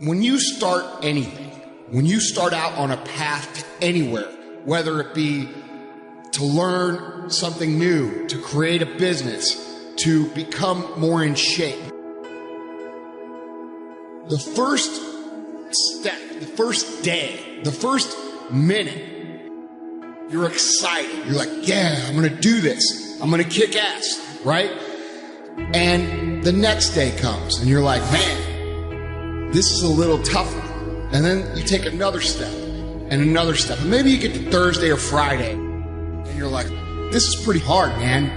When you start anything, when you start out on a path to anywhere, whether it be to learn something new, to create a business, to become more in shape, the first step, the first day, the first minute, you're excited. You're like, yeah, I'm going to do this. I'm going to kick ass, right? And the next day comes and you're like, man, this is a little tougher. And then you take another step and another step. And maybe you get to Thursday or Friday and you're like, this is pretty hard, man.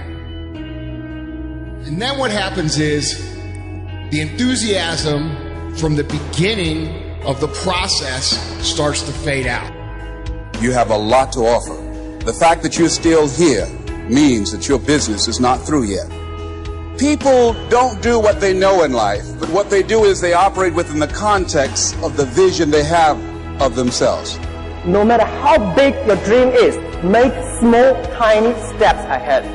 And then what happens is the enthusiasm from the beginning of the process starts to fade out. You have a lot to offer. The fact that you're still here means that your business is not through yet. People don't do what they know in life, but what they do is they operate within the context of the vision they have of themselves. No matter how big your dream is, make small, tiny steps ahead.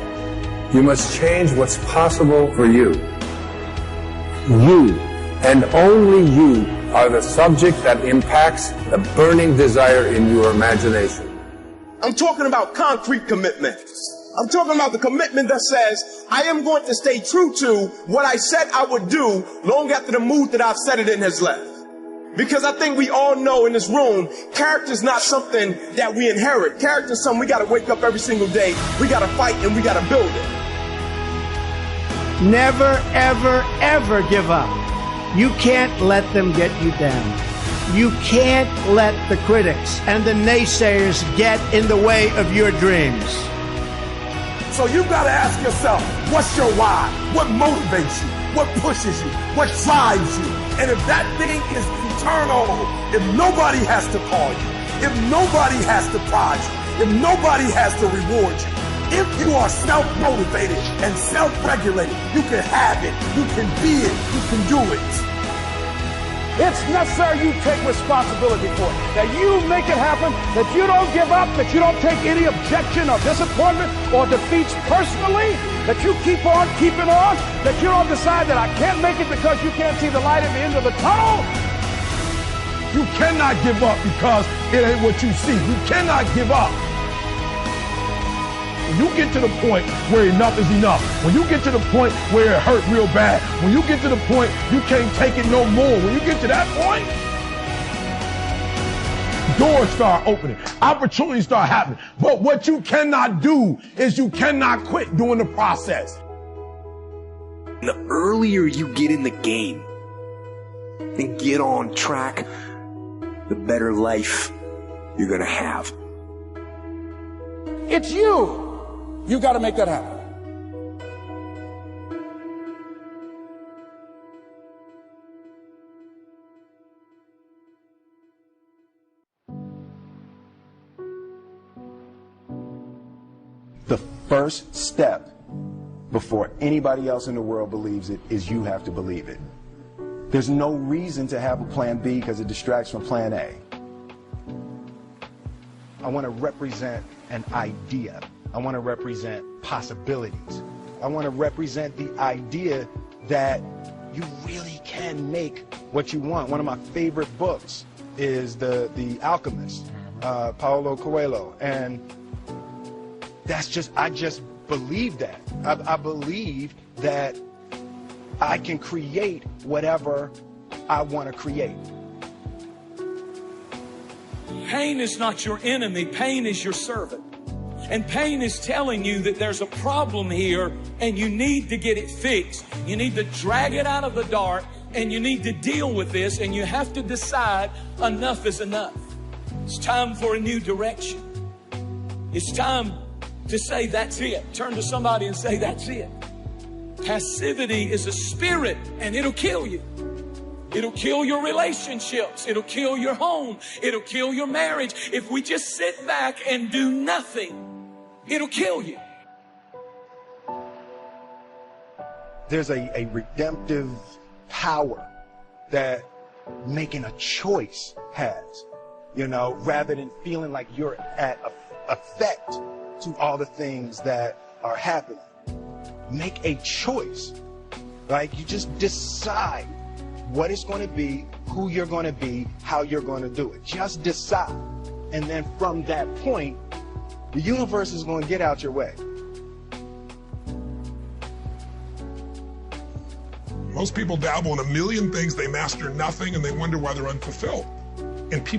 You must change what's possible for you. You, and only you, are the subject that impacts the burning desire in your imagination. I'm talking about concrete commitment. I'm talking about the commitment that says, I am going to stay true to what I said I would do long after the mood that I've set it in has left. Because I think we all know in this room, character is not something that we inherit. Character is something we got to wake up every single day. We got to fight and we got to build it. Never, ever, ever give up. You can't let them get you down. You can't let the critics and the naysayers get in the way of your dreams. So you've got to ask yourself, what's your why? What motivates you? What pushes you? What drives you? And if that thing is eternal, if nobody has to call you, if nobody has to prize you, if nobody has to reward you, if you are self-motivated and self-regulated, you can have it, you can be it, you can do it. It's necessary you take responsibility for it, that you make it happen, that you don't give up, that you don't take any objection or disappointment or defeats personally, that you keep on keeping on, that you don't decide that I can't make it because you can't see the light at the end of the tunnel. You cannot give up because it ain't what you see. You cannot give up. When you get to the point where enough is enough, when you get to the point where it hurt real bad, when you get to the point you can't take it no more, when you get to that point, doors start opening, opportunities start happening. But what you cannot do is you cannot quit doing the process. The earlier you get in the game and get on track, the better life you're gonna have. It's you. You got to make that happen. The first step before anybody else in the world believes it is you have to believe it. There's no reason to have a plan B because it distracts from plan A. I want to represent an idea. I want to represent possibilities. I want to represent the idea that you really can make what you want. One of my favorite books is The Alchemist, Paulo Coelho. And I just believe that. I believe that I can create whatever I want to create. Pain is not your enemy. Pain is your servant. And pain is telling you that there's a problem here and you need to get it fixed. You need to drag it out of the dark and you need to deal with this, and you have to decide enough is enough. It's time for a new direction. It's time to say that's it. Turn to somebody and say that's it. Passivity is a spirit and it'll kill you. It'll kill your relationships. It'll kill your home. It'll kill your marriage. If we just sit back and do nothing, it'll kill you. There's a redemptive power that making a choice has, rather than feeling like you're at effect to all the things that are happening. Make a choice. Like you just decide what it's going to be, who you're going to be, how you're going to do it. Just decide. And then from that point, the universe is going to get out your way. Most people dabble in a million things, they master nothing, and they wonder why they're unfulfilled. And people